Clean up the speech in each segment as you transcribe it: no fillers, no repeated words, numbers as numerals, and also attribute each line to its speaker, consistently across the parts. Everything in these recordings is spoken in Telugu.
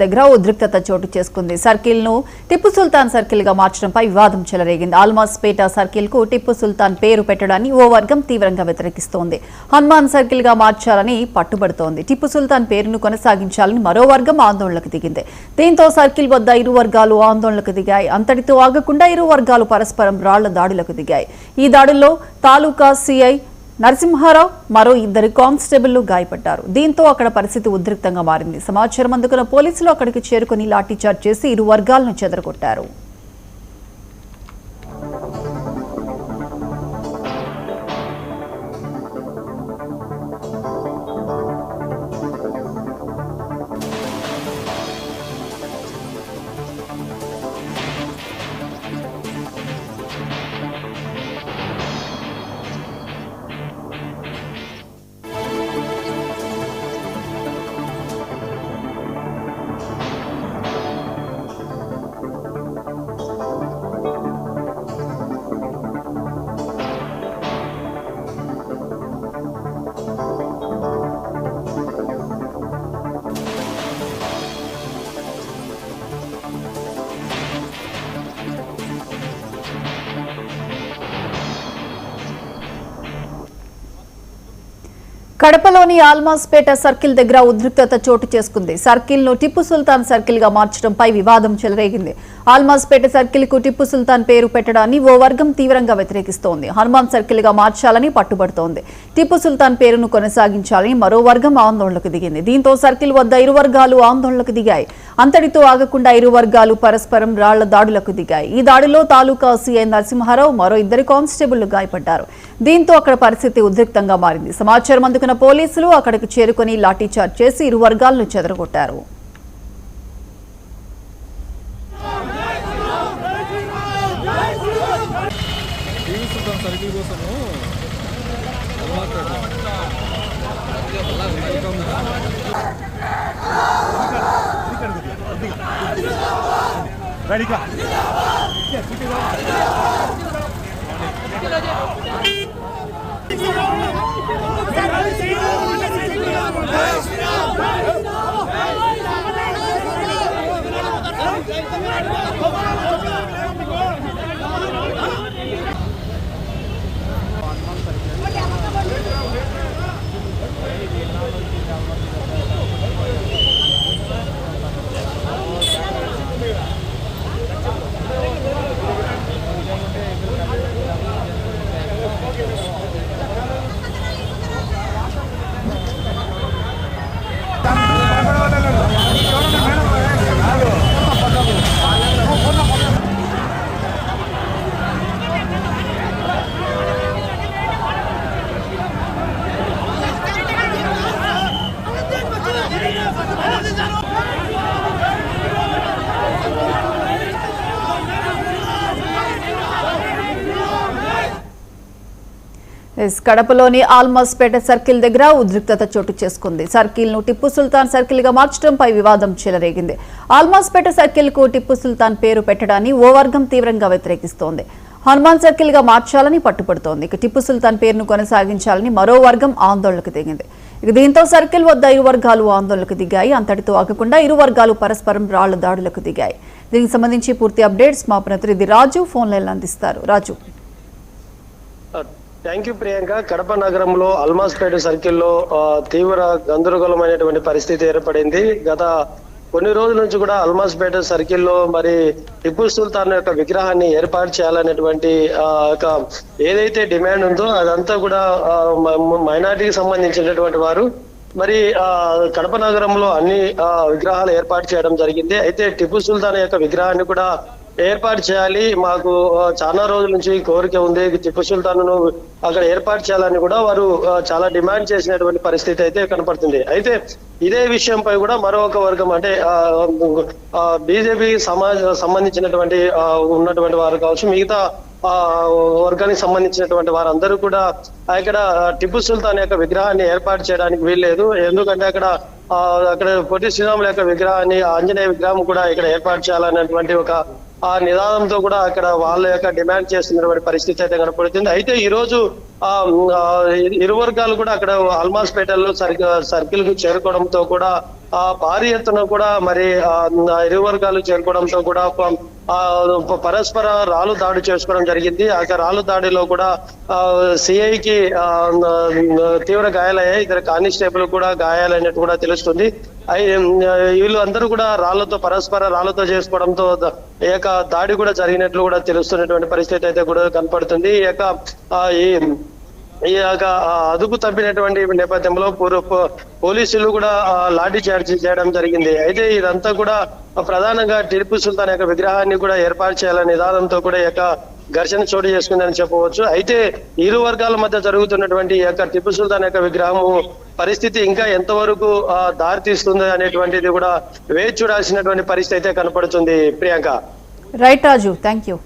Speaker 1: దగ్గర ఉద్రిక్తత చోటు చేసుకుంది. సర్కిల్ ను టిప్పు సుల్తాన్ సర్కిల్ గా మార్చడంపై వివాదం చెలరేగింది. ఆల్మాస్పేట సర్కిల్ కు టిప్పు సుల్తాన్ పేరు పెట్టడాన్ని ఓ వర్గం తీవ్రంగా వ్యతిరేకిస్తోంది. హనుమాన్ సర్కిల్ గా మార్చాలని పట్టుబడుతోంది. టిప్పు సుల్తాన్ పేరును కొనసాగించాలని మరో వర్గం ఆందోళనకు దిగింది. దీంతో సర్కిల్ వద్ద ఇరు వర్గాలు ఆందోళనకు దిగాయి. అంతటితో ఆగకుండా ఇరు వర్గాలు పరస్పరం రాళ్ల దాడులకు దిగాయి. ఈ దాడుల్లో తాలూకా సిఐ నరసింహారావు మరో ఇద్దరు కానిస్టేబుళ్లు గాయపడ్డారు. దీంతో అక్కడ పరిస్థితి ఉద్రిక్తంగా మారింది. సమాచారం అందుకున్న పోలీసులు అక్కడికి చేరుకుని లాఠీచార్జ్ చేసి ఇరు వర్గాలను చెదరగొట్టారు. కడపలోని ఆల్మాస్పేట సర్కిల్ దగ్గర ఉద్రిక్తత చోటు చేసుకుంది. సర్కిల్ ను టిప్పు సుల్తాన్ సర్కిల్ గా మార్చడంపై వివాదం చెలరేగింది. ఆల్మాస్పేట సర్కిల్ కు టిప్పు సుల్తాన్ పేరు పెట్టడాన్ని ఓ వర్గం తీవ్రంగా వ్యతిరేకిస్తోంది. హనుమాన్ సర్కిల్ గా మార్చాలని పట్టుబడుతోంది. టిప్పు సుల్తాన్ పేరును కొనసాగించాలని మరో వర్గం ఆందోళనకు దిగింది. దీంతో సర్కిల్ వద్ద ఇరు వర్గాలు ఆందోళనకు దిగాయి. అంతటితో ఆగకుండా ఇరు వర్గాలు పరస్పరం రాళ్ల దాడులకు దిగాయి. ఈ దాడిలో తాలూకా సిఐ నరసింహారావు మరో ఇద్దరు కానిస్టేబుళ్లు గాయపడ్డారు. దీంతో అక్కడ పరిస్థితి ఉద్రిక్తంగా మారింది. సమాచారం అందుకున్న పోలీసులు అక్కడికి చేరుకుని లాఠీచార్జ్ చేసి ఇరు వర్గాలను చెదరగొట్టారు. కడపలోని ఆల్మాస్పేట సర్కిల్ దగ్గర ఉద్రిక్తత చోటు చేసుకుంది. సర్కిల్ ను టిప్పు సుల్తాన్ సర్కిల్ గా మార్చడంపై వివాదం చెలరేగింది. ఆల్మాస్పేట సర్కిల్ కు టిప్పు సుల్తాన్ పేరు పెట్టడాన్ని ఓ వర్గం తీవ్రంగా వ్యతిరేకిస్తోంది. హనుమాన్ సర్కిల్ గా మార్చాలని పట్టుబడుతోంది. ఇక టిప్పు సుల్తాన్ పేరును కొనసాగించాలని మరో వర్గం ఆందోళనకు దిగింది. దీంతో సర్కిల్ వద్ద ఇరు వర్గాలు ఆందోళనకు దిగాయి. అంతటితో ఆగకుండా ఇరు వర్గాలు పరస్పరం రాళ్ల దాడులకు దిగాయి. దీనికి సంబంధించి పూర్తి అప్డేట్స్ మా ప్రతినిధి రాజు ఫోన్ లైన్ అందిస్తారు. రాజు.
Speaker 2: Thank you Priyanka. కడప నగరంలో ఆల్మాస్పేట సర్కిల్లో తీవ్ర గందరగోళమైనటువంటి పరిస్థితి ఏర్పడింది. గత కొన్ని రోజుల నుంచి కూడా ఆల్మాస్పేట సర్కిల్లో మరి టిప్పు సుల్తాన్ యొక్క విగ్రహాన్ని ఏర్పాటు చేయాలనేటువంటి ఏదైతే డిమాండ్ ఉందో అదంతా కూడా మైనారిటీకి సంబంధించినటువంటి వారు మరి కడప నగరంలో అన్ని విగ్రహాలు ఏర్పాటు చేయడం జరిగింది. అయితే టిప్పు సుల్తాన్ యొక్క విగ్రహాన్ని కూడా ఏర్పాటు చేయాలి, మాకు చాలా రోజుల నుంచి కోరిక ఉంది, టిప్పు సుల్తాన్ ను అక్కడ ఏర్పాటు చేయాలని కూడా వారు చాలా డిమాండ్ చేసినటువంటి పరిస్థితి అయితే కనపడుతుంది. అయితే ఇదే విషయంపై కూడా మరొక వర్గం అంటే బీజేపీ సంబంధించినటువంటి ఉన్నటువంటి వారు కావచ్చు, మిగతా వర్గానికి సంబంధించినటువంటి వారందరూ కూడా అక్కడ టిప్పు సుల్తాన్ యొక్క విగ్రహాన్ని ఏర్పాటు చేయడానికి వీల్లేదు. ఎందుకంటే అక్కడ పొట్టి శ్రీరాముల యొక్క విగ్రహాన్ని, ఆంజనేయ విగ్రహం కూడా ఇక్కడ ఏర్పాటు చేయాలనేటువంటి ఒక ఆ నినాదంతో కూడా అక్కడ వాళ్ళ యొక్క డిమాండ్ చేస్తున్నటువంటి పరిస్థితి అయితే కనపడుతుంది. అయితే ఈ రోజు ఇరు వర్గాలు కూడా అక్కడ అల్మాస్పేటలో సర్కిల్ కు చేరుకోవడంతో కూడా భారీ ఎత్తున కూడా మరి ఇరు వర్గాలు చేరుకోవడంతో కూడా పరస్పర రాళ్ళు దాడి చేసుకోవడం జరిగింది. ఆ రాళ్ళు దాడిలో కూడా సిఐకి తీవ్ర గాయాలయ్యాయి, ఇద్దరు కానిస్టేబుల్ కూడా గాయాలైనట్టు కూడా తెలుస్తుంది. వీళ్ళు అందరూ కూడా పరస్పర రాళ్లతో చేసుకోవడంతో ఈ యొక్క దాడి కూడా జరిగినట్లు కూడా తెలుస్తున్నటువంటి పరిస్థితి అయితే కూడా కనపడుతుంది. ఈ యొక్క అదుపు తప్పినటువంటి నేపథ్యంలో పోలీసులు కూడా లాఠీ చార్జ్ చేయడం జరిగింది. అయితే ఇదంతా కూడా ప్రధానంగా టిప్పు సుల్తాన్ యొక్క విగ్రహాన్ని కూడా ఏర్పాటు చేయాలనే నిదానంతో కూడా ఈ యొక్క ఘర్షణ చోటు చేసుకుందని చెప్పవచ్చు. అయితే ఇరు వర్గాల మధ్య జరుగుతున్నటువంటి ఈ యొక్క టిప్పు సుల్తాన్ యొక్క విగ్రహము పరిస్థితి ఇంకా ఎంతవరకు దారి తీస్తుంది అనేటువంటిది కూడా వేచి చూడాల్సినటువంటి పరిస్థితి అయితే కనపడుతుంది. Priyanka.
Speaker 1: Right Raju, thank you.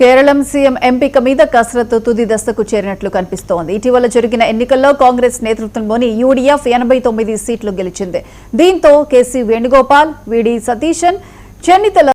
Speaker 1: Kerala CM ఎంపిక మీద కసరత్తు తుది దశకు చేరినట్లు కనిపిస్తోంది. ఇటీవల జరిగిన ఎన్నికల్లో కాంగ్రెస్ నేతృత్వంలోని యూడీఎఫ్ 89 సీట్లు గెలిచింది. దీంతో కేసీ వేణుగోపాల్, విడి సతీశన్, చెన్నితల